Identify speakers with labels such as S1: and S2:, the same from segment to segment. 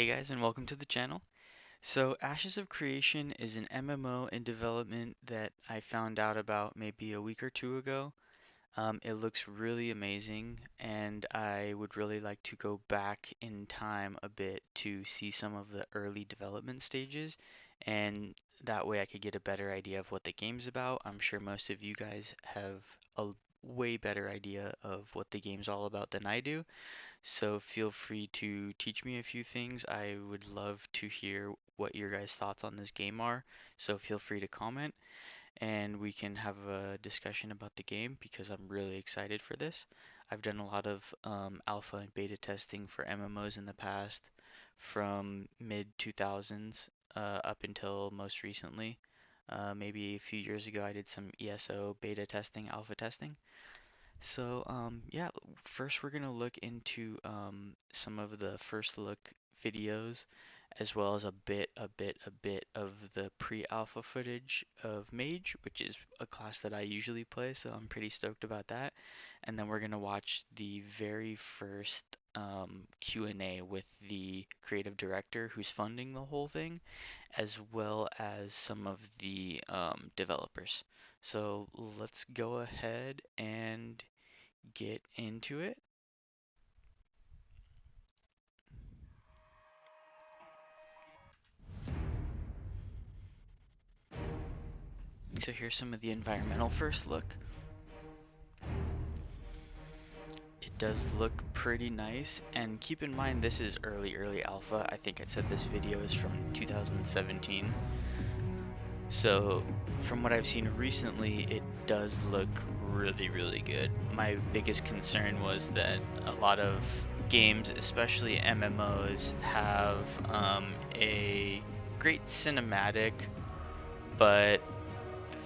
S1: guys, and welcome to the channel. So, Ashes of Creation is an MMO in development that I found out about maybe a week or two ago. It looks really amazing, and I would really like to go back in time a bit to see some of the early development stages, and that way I could get a better idea of what the game's about. I'm sure most of you guys have a way better idea of what the game's all about than I do. So feel free to teach me a few things. I would love to hear what your guys' thoughts on this game are. So feel free to comment and we can have a discussion about the game because I'm really excited for this. I've done a lot of alpha and beta testing for MMOs in the past from mid 2000s up until most recently. Maybe a few years ago I did some ESO beta testing, alpha testing. So, yeah, first we're gonna look into some of the first look videos, as well as a bit of the pre-alpha footage of Mage, which is a class that I usually play, so I'm pretty stoked about that. And then we're gonna watch the very first Q&A with the creative director who's funding the whole thing, as well as some of the developers. So let's go ahead and get into it. So here's some of the environmental first look. It does look pretty nice, and keep in mind this is early alpha. I think I said this video is from 2017. So from what I've seen recently, it does look really good. My biggest concern was that a lot of games, especially MMOs, have a great cinematic, but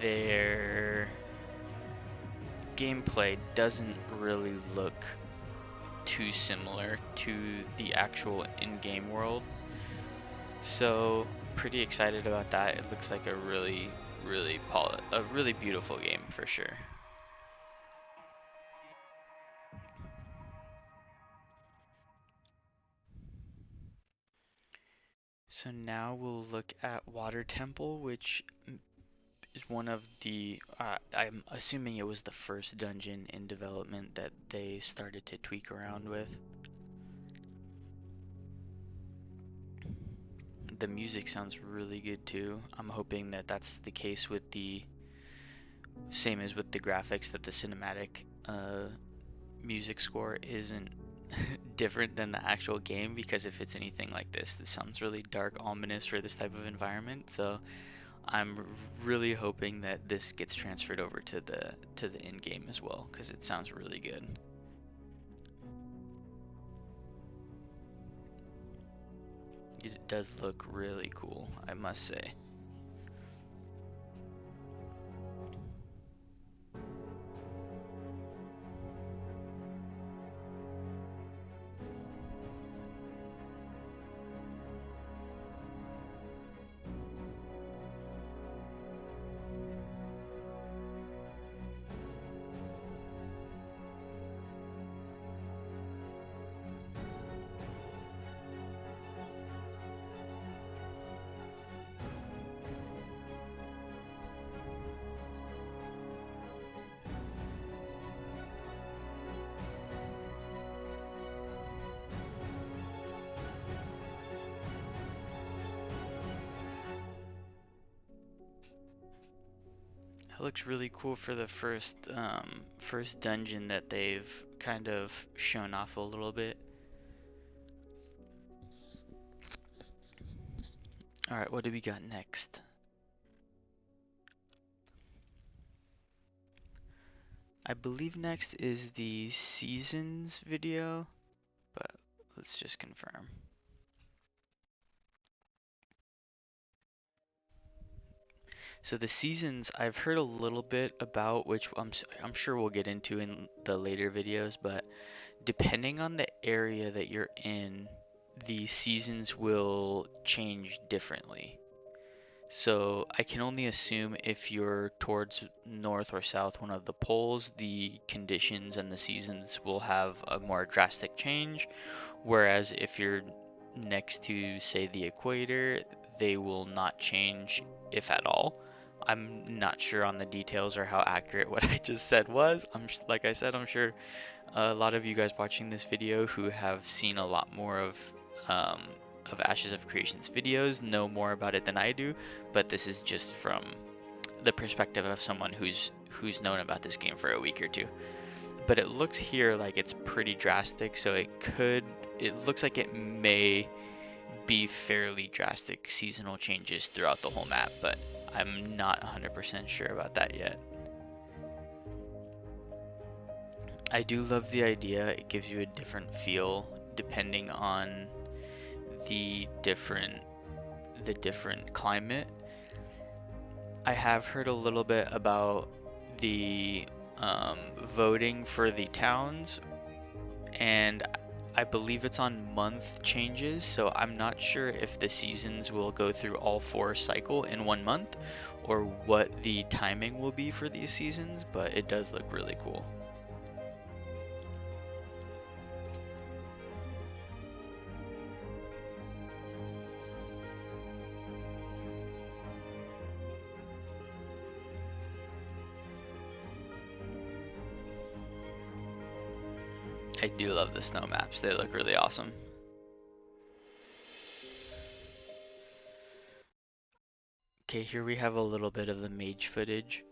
S1: their gameplay doesn't really look too similar to the actual in-game world. So pretty excited about that. It looks like a really beautiful game for sure. So now we'll look at Water Temple, which is one of the I'm assuming it was the first dungeon in development that they started to tweak around with. The music sounds really good too. I'm hoping that that's the case with the same as with the graphics, that the cinematic music score isn't different than the actual game, because if it's anything like this sounds really dark, ominous for this type of environment. So I'm really hoping that this gets transferred over to the in game as well, because it sounds really good. It does look really cool, I must say. It looks really cool for the first dungeon that they've kind of shown off a little bit. All right, what do we got next? I believe next is the seasons video, but let's just confirm. So the seasons I've heard a little bit about, which I'm sure we'll get into in the later videos, but depending on the area that you're in, the seasons will change differently. So I can only assume if you're towards north or south, one of the poles, the conditions and the seasons will have a more drastic change. Whereas if you're next to, say, the equator, they will not change, if at all. I'm not sure on the details or how accurate what I just said was. Like I said, I'm sure a lot of you guys watching this video who have seen a lot more um, of Ashes of Creation's videos know more about it than I do, but this is just from the perspective of someone who's known about this game for a week or two. But it looks here like it's pretty drastic, so it looks like it may be fairly drastic seasonal changes throughout the whole map, but I'm not 100% sure about that yet. I do love the idea. It gives you a different feel depending on the different climate. I have heard a little bit about the voting for the towns, and I believe it's on month changes, so I'm not sure if the seasons will go through all 4 cycle in 1 month or what the timing will be for these seasons, but it does look really cool. I do love the snow maps, they look really awesome. Okay, here we have a little bit of the mage footage.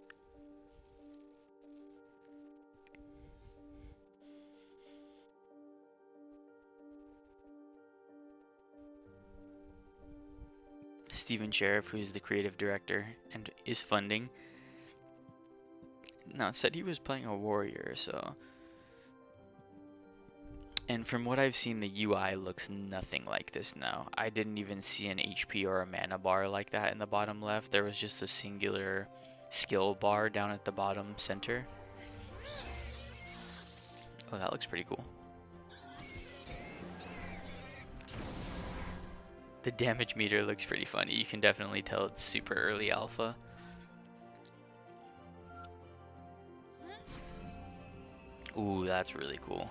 S1: Steven Sheriff, who's the creative director and is funding. No, it said he was playing a warrior, so. And from what I've seen, the UI looks nothing like this now. I didn't even see an HP or a mana bar like that in the bottom left. There was just a singular skill bar down at the bottom center. Oh, that looks pretty cool. The damage meter looks pretty funny. You can definitely tell it's super early alpha. Ooh, that's really cool.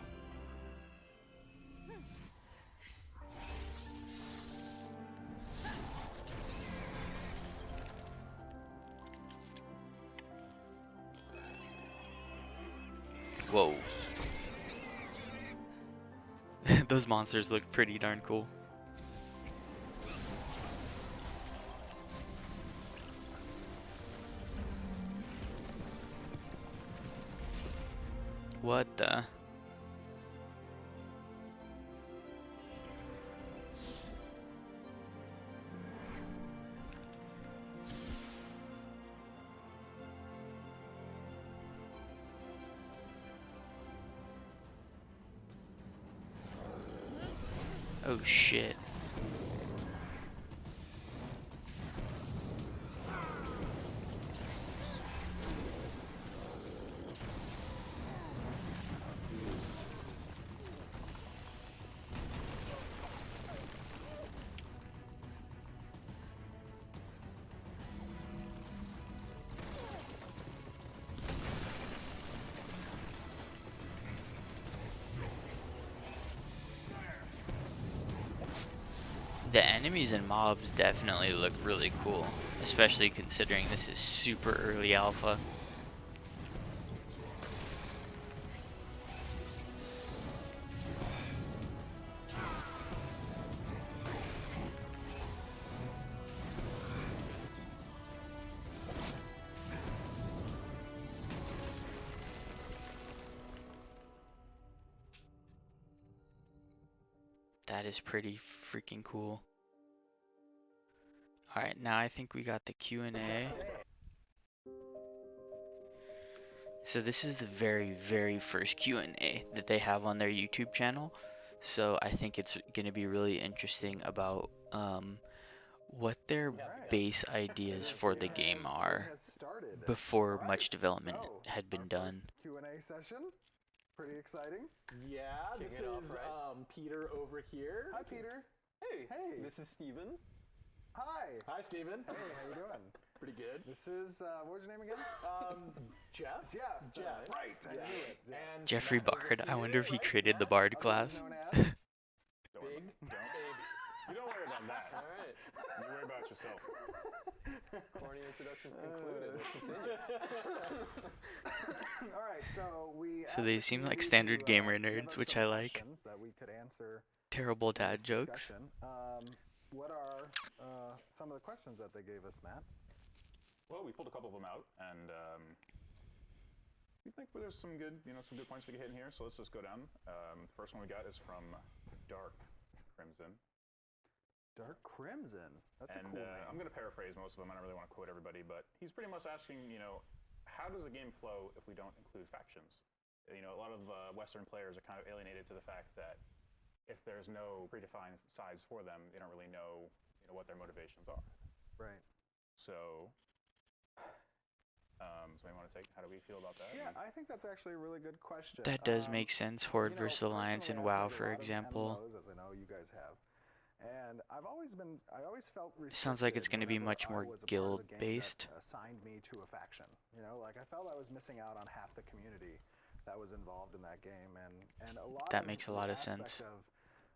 S1: Whoa. Those monsters look pretty darn cool. What the? Oh shit. The enemies and mobs definitely look really cool, especially considering this is super early alpha. That is pretty freaking cool. Alright, now I think we got the Q&A. So this is the very, very first Q&A that they have on their YouTube channel. So I think it's going to be really interesting about what their base ideas for the game are before much development had been done.
S2: Q&A session. Pretty exciting.
S3: Yeah, this is Peter over here.
S2: Hi, Peter.
S3: Hey.
S2: Hey.
S3: This is Steven.
S2: Hi.
S3: Hi, Steven.
S2: Hey, how you doing?
S3: Pretty good.
S2: This is, what was your name again?
S3: Jeff.
S2: Jeff. Right, I knew it.
S3: And
S1: Jeffrey
S3: Matt over
S1: Bard. I
S3: here,
S1: wonder if he
S3: right?
S1: created the
S3: Matt?
S1: Bard
S2: Otherwise
S1: class.
S2: known as
S3: Big baby.
S4: You don't worry about that.
S5: All right.
S4: You worry about yourself.
S5: Corny introductions concluded. Let's continue.
S2: All right, so we.
S1: So they seem like standard gamer nerds, which I like.
S2: That we could answer.
S1: Terrible
S2: in this
S1: dad jokes.
S2: discussion. What are some of the questions that they gave us, Matt?
S4: Well, we pulled a couple of them out, and we think there's some good points we can hit in here. So let's just go down. The first one we got is from Dark Crimson.
S2: Dark Crimson. That's a
S4: And
S2: cool name.
S4: I'm going to paraphrase most of them. I don't really want to quote everybody, but he's pretty much asking, how does a game flow if we don't include factions? A lot of Western players are kind of alienated to the fact that if there's no predefined sides for them, they don't really know, what their motivations are.
S2: Right.
S4: So, somebody want to take? How do we feel about that?
S2: Yeah, I think that's actually a really good question.
S1: That does make sense. Horde versus Alliance in
S2: personally, I've
S1: WoW,
S2: played a
S1: for
S2: lot of
S1: example.
S2: MMOs, as I know you guys have. And I always felt restricted.
S1: Sounds like it's going to be
S2: whenever
S1: much
S2: I
S1: more
S2: was a part of a game
S1: guild-based.
S2: that assigned me to a faction. I felt I was missing out on half the community that was involved in that game, and a lot.
S1: That
S2: of
S1: makes a
S2: the
S1: lot of
S2: aspect
S1: sense.
S2: Of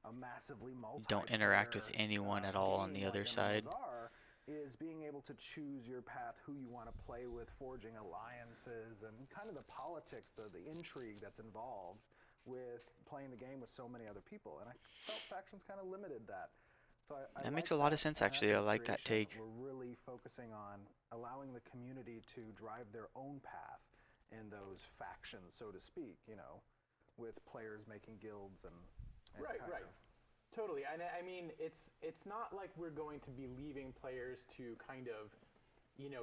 S2: a massively
S1: You don't interact with
S2: multiplayer,
S1: anyone at all on
S2: game
S1: the other
S2: like
S1: side.
S2: MMOs are, is being able to choose your path, who you want to play with, forging alliances, and kind of the politics, the intrigue that's involved with playing the game with so many other people. And I felt factions kind of limited that. So I
S1: That makes
S2: like
S1: a lot of
S2: that.
S1: sense,
S2: And
S1: actually. I
S2: Asset
S1: like that
S2: Creation,
S1: take.
S2: We're really focusing on allowing the community to drive their own path in those factions, so to speak, with players making guilds and
S3: Right,
S2: kind
S3: right.
S2: of.
S3: Totally. And I mean, it's not like we're going to be leaving players to kind of,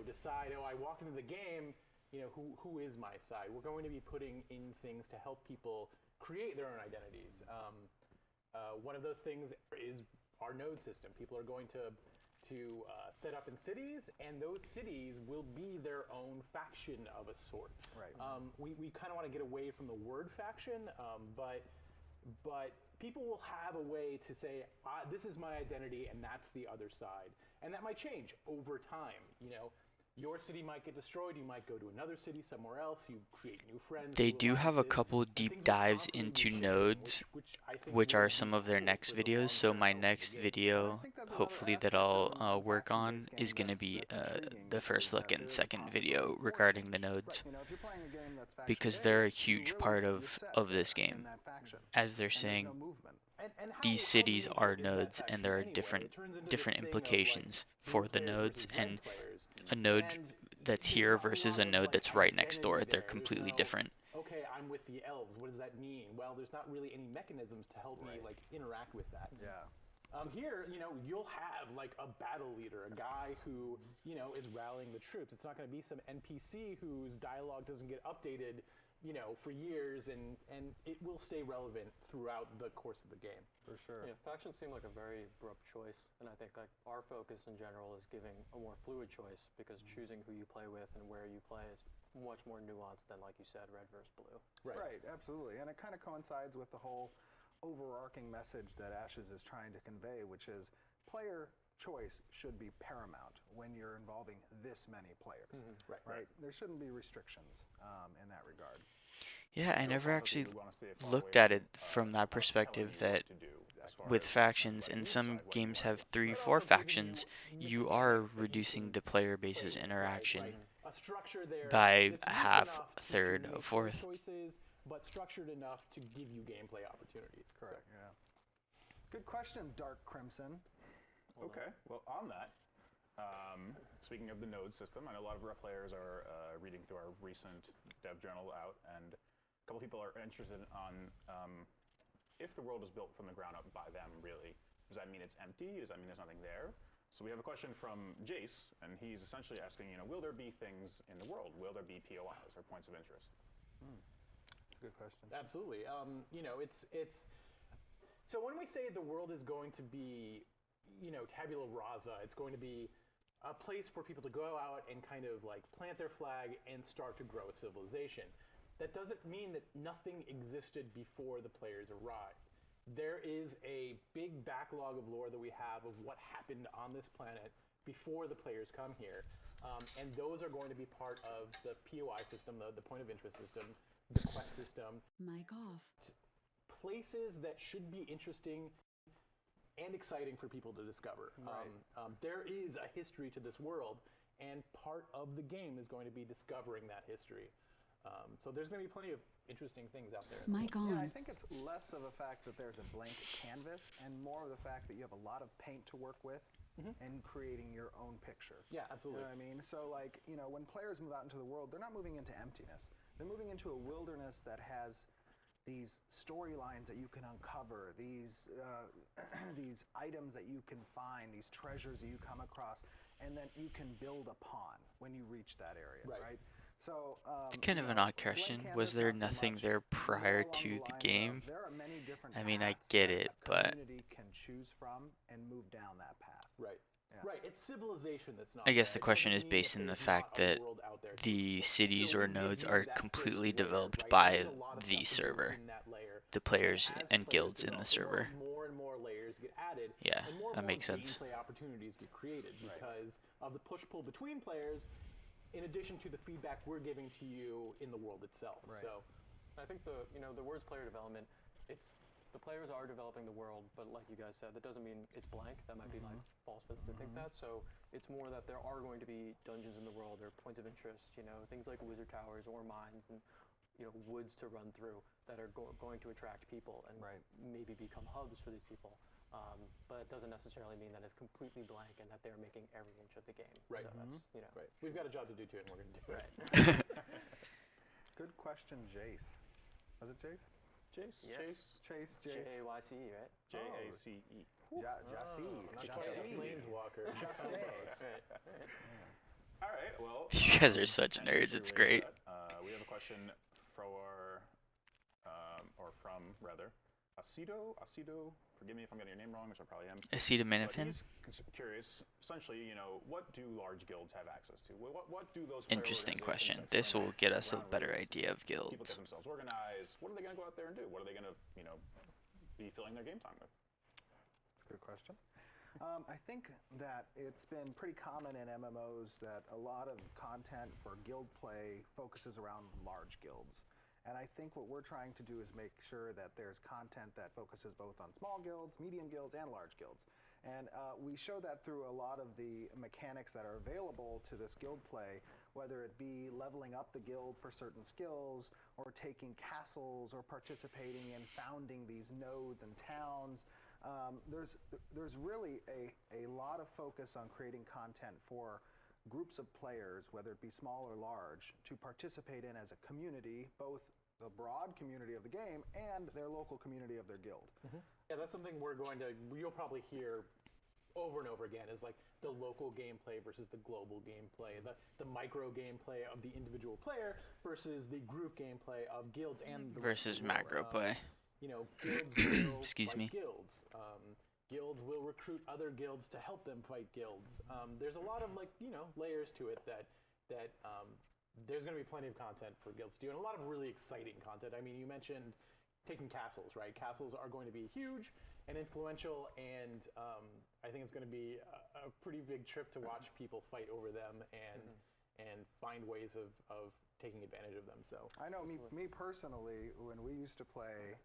S3: decide, I walk into the game, who is my side? We're going to be putting in things to help people create their own identities. One of those things is our node system. People are going to set up in cities, and those cities will be their own faction of a sort.
S2: Right.
S3: We kind of want to get away from the word faction, but people will have a way to say, this is my identity, and that's the other side. And that might change over time. Your city might get destroyed. You might go to another city somewhere else. You create new friends.
S1: They
S3: new
S1: do have a
S3: alliances,
S1: couple
S3: and
S1: deep
S3: things are
S1: dives
S3: constantly
S1: into
S3: shifting,
S1: nodes,
S3: I think
S1: which
S3: will
S1: are
S3: be
S1: some of their
S3: cool
S1: next
S3: for the
S1: videos. So
S3: long-term
S1: my
S3: health of the
S1: next
S3: game.
S1: video,
S2: think that's another
S1: hopefully that
S2: aspect
S1: I'll
S2: of
S1: work on,
S2: faction-based
S1: is
S2: game
S1: going to be
S2: that's intriguing,
S1: the
S2: which
S1: first
S2: is
S1: look
S2: that
S1: and
S2: there is a
S1: second video
S2: possibility for
S1: regarding
S2: change.
S1: the nodes,
S2: Right, if you're playing a game that's
S1: because they're a
S2: faction-based, you
S1: huge
S2: really
S1: part
S2: you're
S1: of
S2: set
S1: this
S2: there in
S1: game.
S2: that faction,
S1: As they're
S2: and there's
S1: saying,
S2: no movement.
S3: And
S1: these
S3: how
S1: cities
S3: meaningful
S1: are
S3: is that
S1: nodes, and
S3: faction
S1: there are
S3: anyway?
S1: different
S3: It turns into
S1: different
S3: this thing of, like,
S1: implications
S3: blue
S1: for the
S3: players
S1: nodes,
S3: versus red
S1: and
S3: players.
S1: a node
S3: And
S1: that's
S3: there's
S1: here
S3: not a
S1: versus
S3: lot
S1: a
S3: of,
S1: node
S3: like,
S1: that's right next door.
S3: identity
S1: They're
S3: there. There's
S1: completely
S3: no,
S1: different.
S3: okay, I'm with the elves. What does that mean? Well, there's not really any mechanisms to help me like interact with that.
S2: Yeah.
S3: Here, you'll have like a battle leader, a guy who, is rallying the troops. It's not going to be some NPC whose dialogue doesn't get updated, for years, and it will stay relevant throughout the course of the game.
S2: For sure.
S5: Yeah, factions seem like a very abrupt choice, and I think like our focus in general is giving a more fluid choice, because choosing who you play with and where you play is much more nuanced than, like you said, red versus blue.
S2: Right, absolutely. And it kind of coincides with the whole overarching message that Ashes is trying to convey, which is player choice should be paramount when you're involving this many players. Right. There shouldn't be restrictions in that regard.
S1: Yeah, I never
S4: Philosophically,
S1: actually
S4: we wanna stay far
S1: looked
S4: away
S1: at
S4: from,
S1: it from that
S4: us telling
S1: perspective
S4: you
S1: that
S4: what to do as far
S1: with
S4: as,
S1: factions,
S4: letting
S1: and
S4: you
S1: some
S4: decide what you
S1: games
S4: wanna
S1: have
S4: do.
S1: 3,
S3: But
S1: 4
S3: also give you
S1: factions, you
S3: mechanics
S1: are
S3: that you
S1: reducing
S3: can
S1: the player
S3: play
S1: base's
S3: with,
S1: interaction
S3: right? Like a structure there
S1: by
S3: that's
S1: a
S3: loose
S1: half,
S3: enough
S1: a
S3: to
S1: third, a
S3: make those
S1: fourth.
S3: choices, but structured enough to give you gameplay opportunities.
S2: Correct. Yeah. Good question, Dark Crimson.
S4: Okay, well, on that, speaking of the node system, I know a lot of our players are reading through our recent dev journal out, and a couple people are interested on if the world is built from the ground up by them, really. Does that mean it's empty? Does that mean there's nothing there? So we have a question from Jace, and he's essentially asking, will there be things in the world? Will there be POIs or points of interest?
S2: That's a good question.
S3: Absolutely. It's so when we say the world is going to be, tabula rasa, it's going to be a place for people to go out and kind of like plant their flag and start to grow a civilization. That doesn't mean that nothing existed before the players arrived. There is a big backlog of lore that we have of what happened on this planet before the players come here. And those are going to be part of the POI system, the point of interest system, the quest system.
S6: Mic off.
S3: Places that should be interesting and exciting for people to discover.
S2: Right.
S3: There is a history to this world, and part of the game is going to be discovering that history. So there's going to be plenty of interesting things out there.
S6: Mic
S2: Yeah, I
S6: on.
S2: think it's less of a fact that there's a blank canvas and more of the fact that you have a lot of paint to work with and creating your own picture.
S3: Yeah, absolutely.
S2: You know what I mean? So, like, when players move out into the world, they're not moving into emptiness. They're moving into a wilderness that has these storylines that you can uncover, these these items that you can find, these treasures that you come across, and then you can build upon when you reach that area, right? So,
S1: It's kind of an odd question. Was there nothing there prior to the game?
S2: There are many different
S1: I mean, I
S2: paths
S1: get
S2: that
S1: it,
S2: a
S1: but
S2: community can choose from and move down that path.
S3: Right.
S2: Yeah.
S3: Right. It's civilization that's not
S1: I guess
S3: there.
S1: the
S3: It
S1: question
S3: doesn't
S1: is
S3: mean
S1: based in the
S3: there's not
S1: fact
S3: a
S1: that
S3: world out there to
S1: the
S3: explore.
S1: cities
S3: So
S1: or
S3: we give
S1: nodes
S3: you
S1: are
S3: that
S1: completely
S3: first layer,
S1: developed
S3: right?
S1: by
S3: There's a lot of
S1: the
S3: stuff to do
S1: server,
S3: in that layer.
S1: the players
S3: As
S1: and
S3: players
S1: guilds in the
S3: develop,
S1: server.
S3: more and more layers get added,
S1: Yeah,
S3: and more
S1: that makes sense.
S3: gameplay opportunities get created because of the push-pull between players, in addition to the feedback we're giving to you in the world itself.
S2: Right.
S3: So,
S5: I think the words player development, it's the players are developing the world, but like you guys said, that doesn't mean it's blank. That might be like false for them to think that. So it's more that there are going to be dungeons in the world or points of interest, things like wizard towers or mines and woods to run through that are going to attract people and maybe become hubs for these people. But it doesn't necessarily mean that it's completely blank and that they're making every inch of the game.
S3: Right.
S5: So that's,
S3: right. We've got a job to do too, and we're going to do it.
S2: Good question, Jace. Was it Jace?
S3: Jace?
S5: Yes.
S2: Jace.
S5: Jayce, right?
S4: Jace.
S3: Not quite a planeswalker.
S4: All right. Well,
S1: These guys are such
S4: thank you
S1: nerds.
S4: for
S1: It's
S4: raising
S1: great.
S4: that. We have a question from Aceto. Forgive me if I'm getting your name wrong, which I probably am. But
S1: Acetaminophen?
S4: he's curious. Essentially, what do large guilds have access to? What do those player
S1: Interesting
S4: organizations
S1: question.
S4: that
S1: This
S4: run
S1: will get us a
S4: around
S1: better
S4: where
S1: idea of
S4: people get
S1: guilds.
S4: themselves organized? What are they going to go out there and do? What are they going to, be filling their game time with?
S2: That's a good question. I think that it's been pretty common in MMOs that a lot of content for guild play focuses around large guilds. And I think what we're trying to do is make sure that there's content that focuses both on small guilds, medium guilds, and large guilds. And we show that through a lot of the mechanics that are available to this guild play, whether it be leveling up the guild for certain skills, or taking castles, or participating in founding these nodes and towns. There's really a lot of focus on creating content for groups of players, whether it be small or large, to participate in as a community, both the broad community of the game and their local community of their guild.
S3: Yeah, that's something you'll probably hear over and over again is like the local gameplay versus the global gameplay, the micro gameplay of the individual player versus the group gameplay of guilds and the rest of
S1: Versus
S3: the world.
S1: macro play.
S3: Guilds will
S1: Excuse
S3: fight
S1: me.
S3: guilds. Guilds will recruit other guilds to help them fight guilds. There's a lot of layers to it that there's going to be plenty of content for guilds to do, and a lot of really exciting content. I mean, you mentioned taking castles, right? Castles are going to be huge and influential, and I think it's going to be a pretty big trip to watch people fight over them and find ways of taking advantage of them. So
S2: I know me personally, when we used to play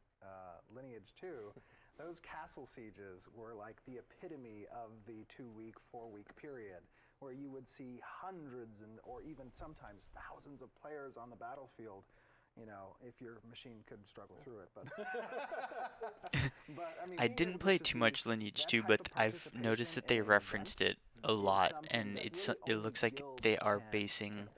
S2: Lineage 2, those castle sieges were like the epitome of the 2-week, 4-week period, where you would see hundreds or even sometimes thousands of players on the battlefield. If your machine could struggle through it, but I mean,
S1: I didn't play too much Lineage 2, but I've noticed that they referenced it a lot, and it looks like they are basing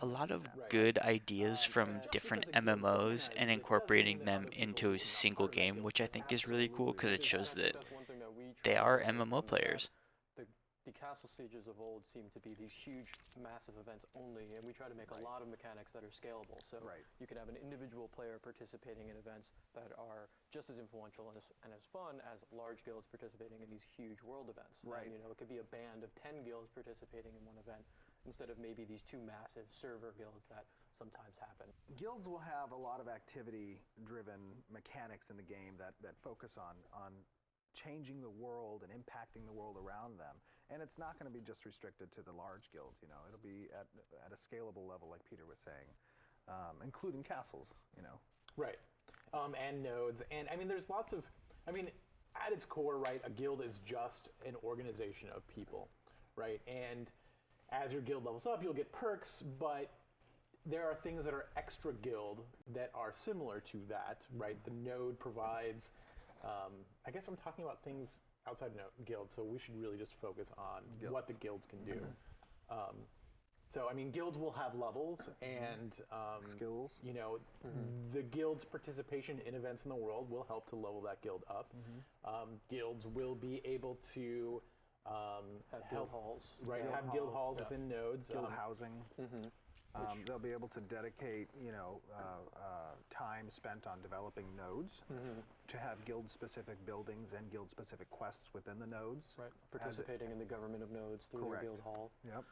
S1: a lot of good ideas from different MMOs and incorporating them into a single game, which I think is really cool because it shows that
S5: That's one thing that we
S1: they
S5: try
S1: are
S5: to
S1: MMO
S5: overcome is that
S1: players.
S5: The castle sieges of old seem to be these huge, massive events only, and we try to make a lot of mechanics that are scalable. So you could have an individual player participating in events that are just as influential and as fun as large guilds participating in these huge world events.
S2: Right.
S5: And, it could be a band of 10 guilds participating in one event instead of maybe these two massive server guilds that sometimes happen.
S2: Guilds will have a lot of activity-driven mechanics in the game that focus on changing the world and impacting the world around them. And it's not going to be just restricted to the large guilds. It'll be at a scalable level, like Peter was saying, including castles.
S3: Right. And nodes. And I mean, there's lots of, at its core, right, a guild is just an organization of people, right? And as your guild levels up, you'll get perks, but there are things that are extra guild that are similar to that, right? The node provides, I guess I'm talking about things outside of guild, so we should really just focus on what the guilds can do. So, I mean, guilds will have levels and
S2: skills.
S3: You know, the guild's participation in events in the world will help to level that guild up. Guilds will be able to
S5: Have guild halls.
S3: right, have guild halls within nodes.
S2: Guild housing. They'll be able to dedicate, time spent on developing nodes to have guild-specific buildings and guild-specific quests within the nodes.
S5: Right. Participating in the government of nodes through
S2: Correct.
S5: their guild hall.
S2: Yep.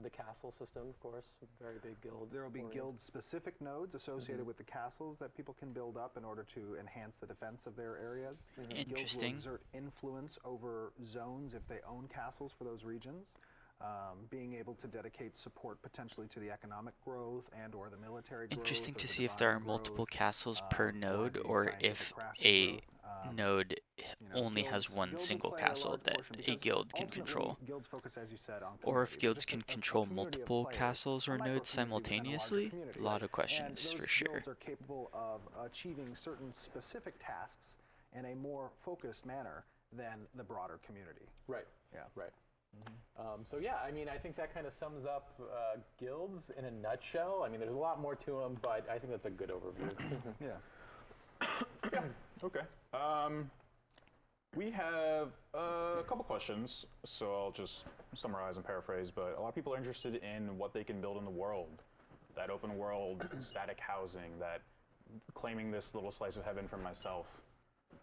S5: The castle system, of course, very big guild.
S2: There will be
S5: oriented.
S2: guild-specific nodes associated with the castles that people can build up in order to enhance the defense of their areas. Guilds will
S1: Interesting.
S2: exert influence over zones if they own castles for those regions. Being able to dedicate support potentially to the economic growth and or the military growth.
S1: Interesting
S2: or
S1: to
S2: the
S1: see if there are
S2: divine
S1: multiple
S2: growth,
S1: castles per
S2: or
S1: node,
S2: the
S1: or
S2: scientific
S1: if
S2: crafting
S1: a
S2: growth.
S1: node only has
S2: Guilds
S1: one
S2: will
S1: single
S2: play a
S1: castle
S2: large
S1: that
S2: portion
S1: a
S2: because
S1: guild can
S2: ultimately
S1: control.
S2: Guilds focus, as you said, on
S1: Or if
S2: community. They're
S1: guilds
S2: just
S1: can
S2: a
S1: control
S2: community of
S1: multiple
S2: players,
S1: castles
S2: a
S1: or nodes
S2: micro-community within a larger
S1: simultaneously,
S2: community,
S1: a lot
S2: right?
S1: of questions
S2: And
S1: for
S2: those
S1: sure.
S2: guilds are capable of achieving certain specific tasks in a more focused manner than the broader community.
S3: Right.
S2: Yeah.
S3: Right. So yeah, I mean, I think that kind of sums up guilds in a nutshell. I mean, there's a lot more to them, but I think that's a good overview.
S2: Yeah.
S4: Okay. We have a couple questions, so I'll just summarize and paraphrase, but a lot of people are interested in what they can build in the world. That open world, static housing, that claiming this little slice of heaven for myself.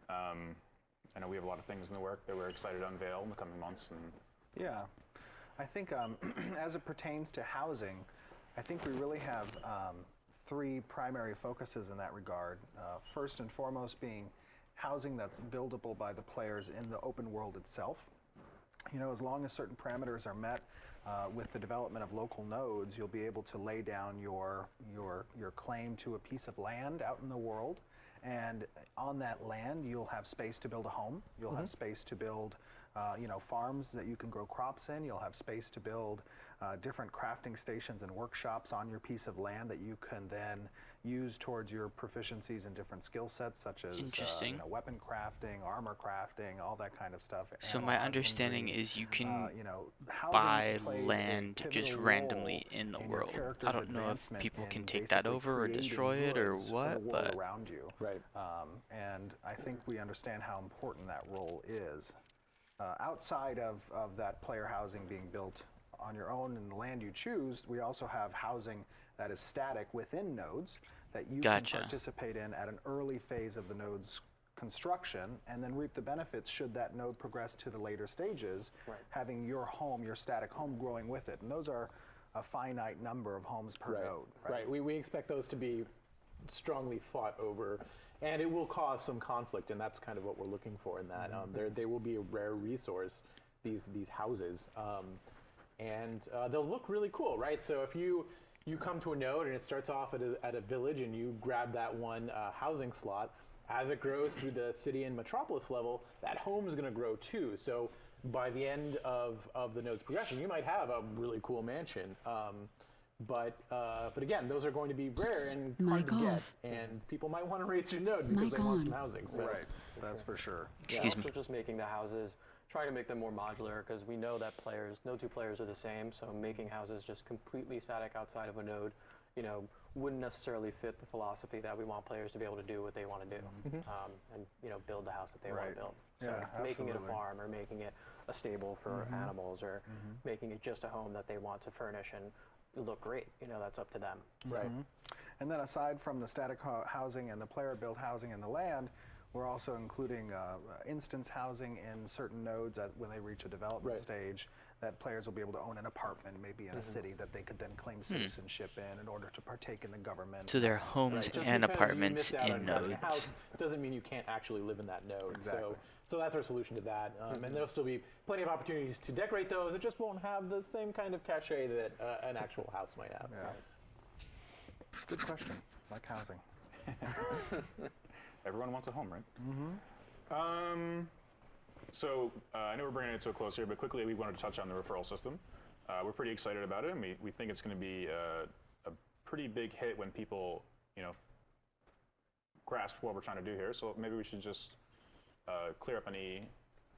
S4: I know we have a lot of things in the work that we're excited to unveil in the coming months. And
S2: Yeah, I think as it pertains to housing, I think we really have three primary focuses in that regard. First and foremost being housing that's buildable by the players in the open world itself. As long as certain parameters are met with the development of local nodes, you'll be able to lay down your claim to a piece of land out in the world. And on that land, you'll have space to build a home. You'll have space to build farms that you can grow crops in. You'll have space to build different crafting stations and workshops on your piece of land that you can then use towards your proficiencies in different skill sets, such as
S1: Interesting.
S2: weapon crafting, armor crafting, all that kind of stuff.
S1: So my
S2: Animal
S1: understanding
S2: husbandry.
S1: is you can
S2: Housing
S1: buy
S2: plays a
S1: land just
S2: pivotal
S1: randomly
S2: role
S1: in the
S2: your
S1: world. I
S2: character's
S1: don't know if
S2: advancement
S1: people can
S2: in
S1: take that
S2: basically
S1: over or
S2: creating
S1: destroy it or
S2: goods for the
S1: what,
S2: world
S1: but
S2: around you.
S3: Right.
S2: And I think we understand how important that role is. Outside of that player housing being built on your own and the land you choose, we also have housing that is static within nodes that you
S1: Gotcha.
S2: can participate in at an early phase of the node's construction and then reap the benefits should that node progress to the later stages, having your home, your static home, growing with it. And those are a finite number of homes per node.
S3: Right. We expect those to be strongly fought over, and it will cause some conflict, and that's kind of what we're looking for in that. They will be a rare resource, these houses, and they'll look really cool, right? So if you come to a node and it starts off at a village and you grab that one housing slot, as it grows through the city and metropolis level, that home is going to grow too. So by the end of the node's progression, you might have a really cool mansion. But again, those are going to be rare and hard to get, and people might want to raise your node because they want some housing. So.
S2: Right, that's for sure.
S1: Excuse me.
S5: Also just making the houses, trying to make them more modular, because we know that no two players are the same, so making houses just completely static outside of a node, wouldn't necessarily fit the philosophy that we want players to be able to do what they want to do, and build the house that they want to build. So
S2: Yeah,
S5: making it a
S2: absolutely.
S5: farm, or making it a stable for animals, or making it just a home that they want to furnish and look great, that's up to them.
S3: Right.
S2: And then aside from the static housing and the player-built housing and the land, we're also including instance housing in certain nodes when they reach a development stage, that players will be able to own an apartment maybe in a city that they could then claim citizenship in order to partake in the government.
S1: so there are homes
S3: Just
S1: and
S3: because you
S1: apartments
S3: missed out
S1: in
S3: on having
S1: nodes.
S3: a house doesn't mean you can't actually live in that node.
S2: Exactly.
S3: So that's our solution to that. And there'll still be plenty of opportunities to decorate those. It just won't have the same kind of cachet that an actual house might have.
S2: Yeah. Good question. Like housing.
S4: everyone wants a home, right? So I know we're bringing it to a close here, but quickly we wanted to touch on the referral system. We're pretty excited about it, and we think it's going to be a pretty big hit when people, grasp what we're trying to do here. So maybe we should just clear up any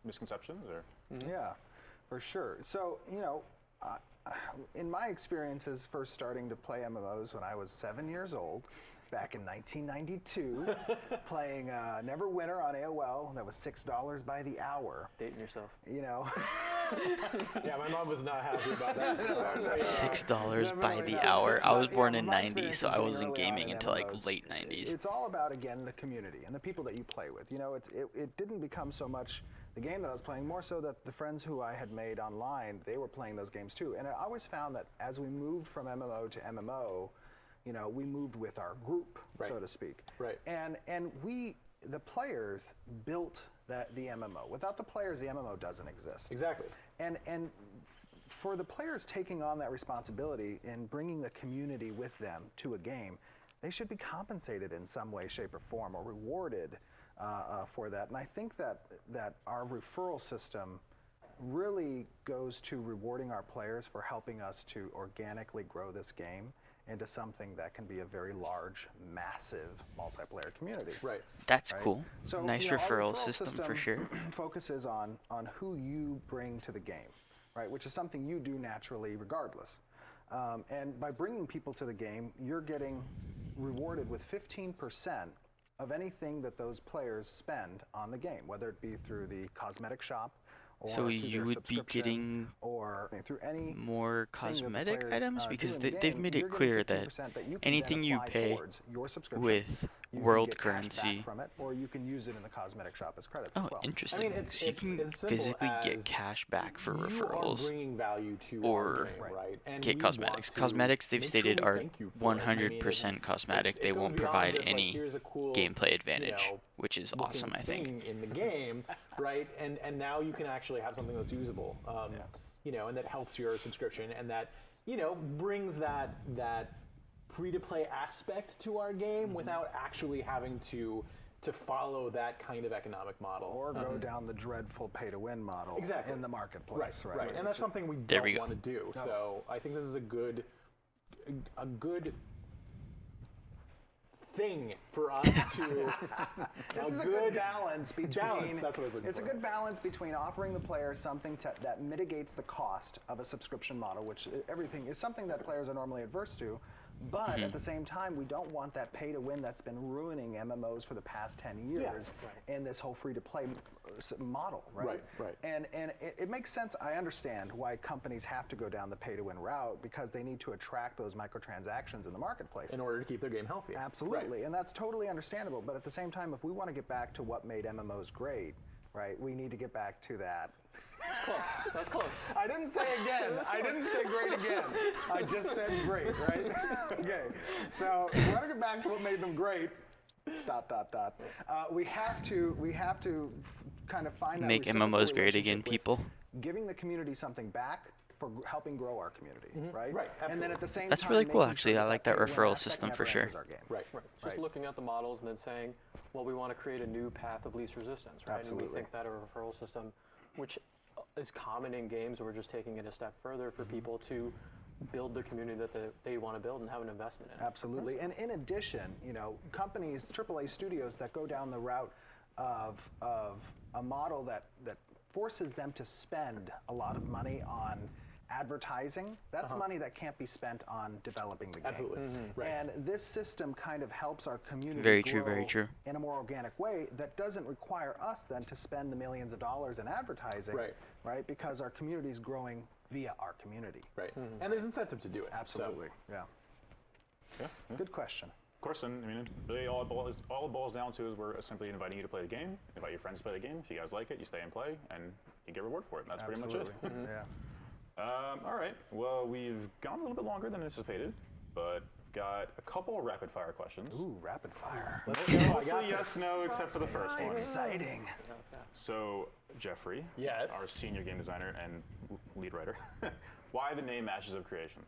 S4: misconceptions, or
S2: Yeah, for sure. So, in my experiences first starting to play MMOs when I was 7 years old, back in 1992, playing Neverwinter on AOL, that was $6 by the hour.
S5: Dating yourself.
S3: Yeah, my mom was not happy about that.
S1: $6 by
S2: Definitely
S1: the
S2: not.
S1: hour. I was
S2: But,
S1: born
S2: yeah,
S1: in
S2: my
S1: 90,
S2: experience
S1: so
S2: is
S1: I
S2: being
S1: wasn't
S2: early on
S1: gaming
S2: in
S1: until like
S2: MMOs,
S1: late 90s.
S2: It's all about, again, the community and the people that you play with. It didn't become so much the game that I was playing, more so that the friends who I had made online, they were playing those games too. And I always found that as we moved from MMO to MMO, we moved with our group, so to speak.
S3: Right.
S2: And we, the players, built the MMO. Without the players, the MMO doesn't exist.
S3: Exactly.
S2: And for the players taking on that responsibility and bringing the community with them to a game, they should be compensated in some way, shape, or form, or rewarded for that. And I think that our referral system really goes to rewarding our players for helping us to organically grow this game into something that can be a very large, massive multiplayer community.
S3: Right.
S1: That's
S2: Right?
S1: cool.
S2: So,
S1: Nice
S2: our
S1: referral system for sure.
S2: focuses on who you bring to the game, right? Which is something you do naturally regardless. And by bringing people to the game, you're getting rewarded with 15% of anything that those players spend on the game, whether it be through the cosmetic shop, or
S1: So
S2: through
S1: you
S2: their
S1: would be
S2: subscription,
S1: getting
S2: or through any
S1: more
S2: thing that the
S1: cosmetic
S2: players,
S1: items?
S2: do
S1: Because
S2: in the
S1: they've
S2: game,
S1: made
S2: you're
S1: it
S2: getting
S1: clear that
S2: 15% that you can
S1: anything
S2: then
S1: you
S2: apply
S1: pay
S2: towards your subscription.
S1: with
S2: You can
S1: world
S2: get cash
S1: currency.
S2: back from it, or you can use it in the cosmetic shop as credits
S1: Oh,
S2: as well.
S1: interesting.
S3: I mean, it's
S1: So you can
S3: as simple
S1: physically
S3: as
S1: get cash back for
S3: you
S1: referrals.
S3: are bringing value to
S1: or
S3: our game,
S2: Right.
S3: right? And
S1: get
S3: we
S1: cosmetics.
S3: want to
S1: Cosmetics, they've
S3: make
S1: stated,
S3: sure we
S1: are
S3: thank you for it. I mean,
S1: 100% cosmetic.
S3: it
S1: They
S3: goes
S1: won't
S3: beyond
S1: provide
S3: just, like,
S1: any
S3: here's a cool,
S1: gameplay advantage, which is
S3: looking
S1: awesome, I think.
S3: thing in the game, right? And now you can actually have something that's usable, and that helps your subscription, and that brings that free-to-play aspect to our game without actually having to follow that kind of economic model.
S2: Or go down the dreadful pay-to-win model
S3: Exactly.
S2: in the marketplace, right?
S3: Right, and that's something we
S1: There
S3: don't
S1: we go.
S3: want to do.
S2: No.
S3: So I think this is a good thing for us to.
S2: This is a good balance between.
S3: That's what I was looking
S2: It's a
S3: for.
S2: good balance between offering the player something that mitigates the cost of a subscription model, which everything is something that players are normally adverse to. But at the same time, we don't want that pay-to-win that's been ruining MMOs for the past 10 years in this whole free-to-play model, right?
S3: Right.
S2: And it makes sense. I understand why companies have to go down the pay-to-win route, because they need to attract those microtransactions in the marketplace.
S3: In order to keep their game healthy.
S2: Absolutely, and that's totally understandable. But at the same time, if we want to get back to what made MMOs great, right, we need to get back to that.
S5: That's close. That's close.
S2: I didn't say again. I didn't say great again. I just said great, right? Okay. So if we want to get back to what made them great. ... We have to kind of find that
S1: Make
S2: reciprocal
S1: MMOs great again,
S2: relationship with
S1: people.
S2: giving the community something back for helping grow our community, right?
S3: Right,
S2: And then at the same
S1: That's
S2: time,
S1: really cool,
S2: making
S1: actually.
S2: sure
S1: I like that
S2: pay-to-win
S1: referral
S2: aspect
S1: system
S2: never
S1: for sure.
S2: enters our game.
S3: Right.
S5: Just
S2: Right.
S5: looking at the models and then saying, well, we want to create a new path of least resistance, right? And
S2: Absolutely.
S5: we think that a referral system, which is common in games, we're just taking it a step further for people to build the community that they want to build and have an investment in.
S2: Absolutely. And in addition, companies, AAA studios that go down the route of a model that forces them to spend a lot of money on advertising, that's money that can't be spent on developing the game.
S3: Absolutely. Right.
S2: And this system kind of helps our community
S1: Very true,
S2: grow
S1: very true.
S2: in a more organic way that doesn't require us then to spend the millions of dollars in advertising,
S3: Right.
S2: Because our community is growing via our community.
S3: Right. And there's incentive to do it.
S2: Absolutely, yeah.
S4: yeah.
S2: Good question.
S4: Of course, and I mean, really all it boils down to is we're simply inviting you to play the game, invite your friends to play the game. If you guys like it, you stay and play, and you get reward for it. And that's pretty much it.
S2: Absolutely. Yeah.
S4: All right. Well, we've gone a little bit longer than anticipated, but we've got a couple of rapid fire questions.
S2: Ooh, rapid fire.
S4: Mostly yes, no, except for the first one.
S2: Exciting.
S4: So, Jeffrey,
S3: Yes.
S4: our senior game designer and lead writer, why the name Ashes of Creation?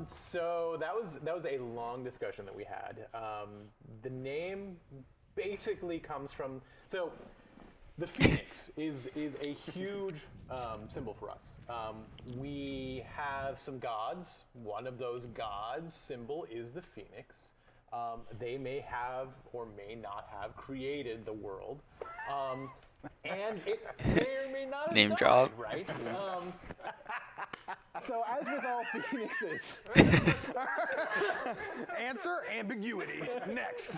S3: So that was a long discussion that we had. The name basically comes from so. The phoenix is a huge symbol for us. We have some gods. One of those gods' symbol is the phoenix. They may have or may not have created the world, and it may or may not have
S1: Name
S3: died,
S1: drop.
S3: right? So as with all phoenixes,
S2: Answer ambiguity. Next.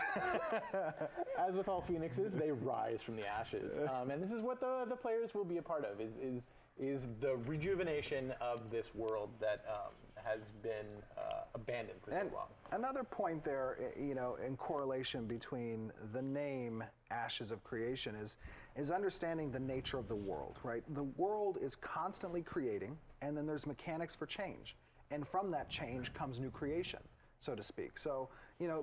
S3: as with all phoenixes, they rise from the ashes, and this is what the players will be a part of. Is the rejuvenation of this world that has been abandoned for so long.
S2: Another point there, in correlation between the name Ashes of Creation is understanding the nature of the world, right? The world is constantly creating, and then there's mechanics for change. And from that change comes new creation, so to speak. So,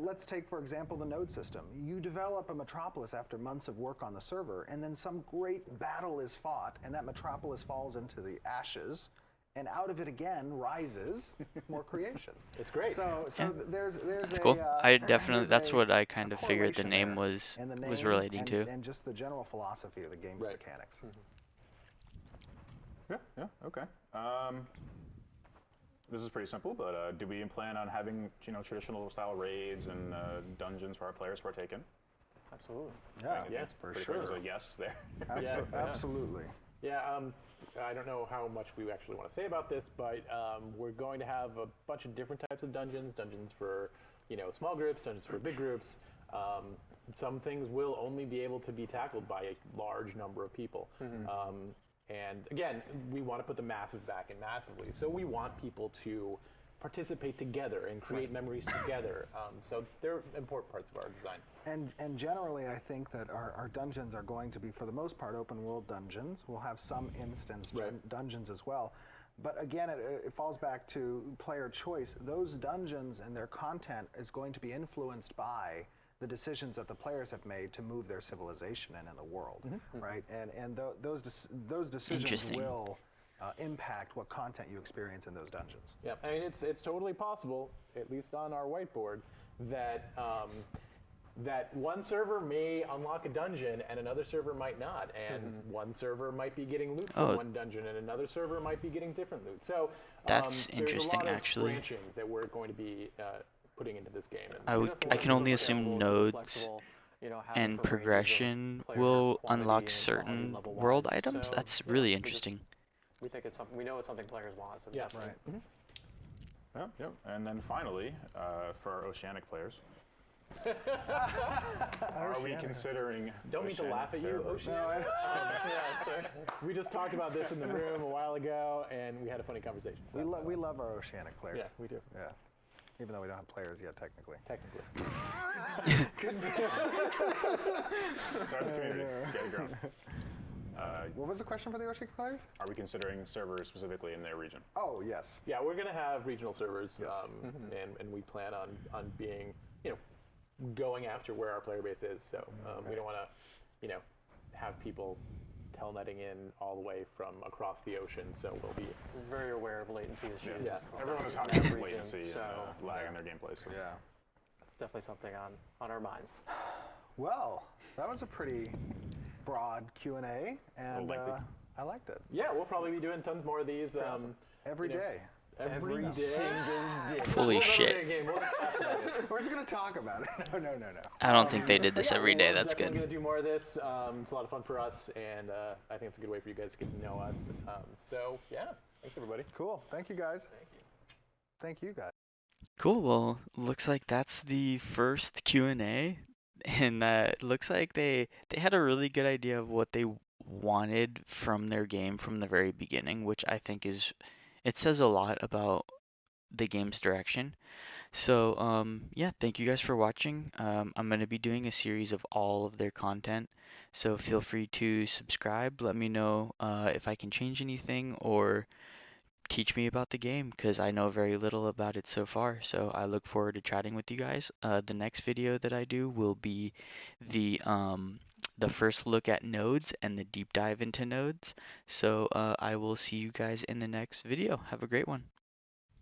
S2: let's take, for example, the node system. You develop a metropolis after months of work on the server, and then some great battle is fought, and that metropolis falls into the ashes, and out of it again rises more creation.
S3: It's great.
S2: So
S1: Yeah.
S2: there's
S1: That's
S2: a
S1: cool. I definitely,
S2: there's
S1: that's
S2: a-
S1: what I
S2: a
S1: kind of figured the
S2: correlation
S1: name
S2: there
S1: was
S2: in the
S1: was
S2: name
S1: relating
S2: and,
S1: to.
S2: and just the general philosophy of the game's
S3: Right.
S2: mechanics.
S4: Yeah, okay. This is pretty simple, but do we plan on having traditional style raids and dungeons for our players to partake in?
S5: Absolutely.
S2: Yeah,
S3: Yeah,
S2: for
S4: Pretty
S2: sure.
S4: clear there's a yes there.
S3: Yeah.
S2: Absolutely.
S3: Yeah, I don't know how much we actually want to say about this, but we're going to have a bunch of different types of dungeons. Dungeons for, small groups, dungeons for big groups. Some things will only be able to be tackled by a large number of people. And again, we want to put the massive back in massively. So we want people to participate together and create memories together. So they're important parts of our design.
S2: And generally, I think that our dungeons are going to be, for the most part, open world dungeons. We'll have some instance dungeons as well. But again, it falls back to player choice. Those dungeons and their content is going to be influenced by the decisions that the players have made to move their civilization in the world, right? And those decisions
S1: Interesting.
S2: will impact what content you experience in those dungeons.
S3: Yeah, I mean it's totally possible, at least on our whiteboard, that that one server may unlock a dungeon and another server might not, and one server might be getting loot from one dungeon and another server might be getting different loot. So
S1: That's
S3: there's
S1: interesting,
S3: a lot
S1: actually.
S3: of branching that we're going to be putting into this game.
S1: I can only assume nodes and progression will unlock certain world items. That's really interesting.
S5: We think it's something. We know it's something players want. So
S3: Yeah,
S5: definitely-
S3: right.
S4: Yep. And then finally, for our oceanic players, are we considering
S3: Don't mean to
S4: oceanic
S3: laugh at you,
S4: servers?
S3: Ocean. Yeah, sorry. We just talked about this in the room a while ago, and we had a funny conversation. So,
S2: We love our oceanic players.
S3: yeah, we do.
S2: Yeah. Even though we don't have players yet, technically.
S3: Technically.
S4: Start the community. Get it growing.
S2: What was the question for the oceanic players?
S4: Are we considering servers specifically in their region?
S2: Oh, yes.
S3: Yeah, we're going to have regional servers,
S2: Yes.
S3: and we plan on being, going after where our player base is. So we don't want to, have people telnetting in all the way from across the ocean. So we'll be
S5: very aware of latency issues.
S3: Yeah.
S4: Everyone is
S5: especially
S4: talking
S5: in
S4: about
S5: that region,
S4: latency
S5: so,
S4: and lag in their gameplay. So.
S2: Yeah.
S5: That's definitely something on our minds.
S2: Well, that was a pretty broad Q&A, and
S4: lengthy.
S2: I liked it.
S3: Yeah, we'll probably be doing tons more of these
S2: Every day.
S3: every day.
S5: single day.
S1: Holy
S3: We'll never
S1: shit.
S3: play a game. We'll just talk about it.
S2: We're just going to talk about it. No.
S1: I don't think they did this
S3: Yeah,
S1: every day.
S3: we're
S1: That's
S3: definitely
S1: good.
S3: going to do more of this. It's a lot of fun for us, and I think it's a good way for you guys to get to know us. So, yeah, thanks, everybody.
S2: Cool. Thank you, guys.
S3: Thank you.
S2: Thank you, guys.
S1: Cool. Well, looks like that's the first Q&A, and looks like they had a really good idea of what they wanted from their game from the very beginning, which I think it says a lot about the game's direction. So, yeah, thank you guys for watching. I'm going to be doing a series of all of their content, so feel free to subscribe. Let me know if I can change anything or teach me about the game, because I know very little about it so far. So I look forward to chatting with you guys. The next video that I do will be the first look at nodes and the deep dive into nodes. So I will see you guys in the next video. Have a great one.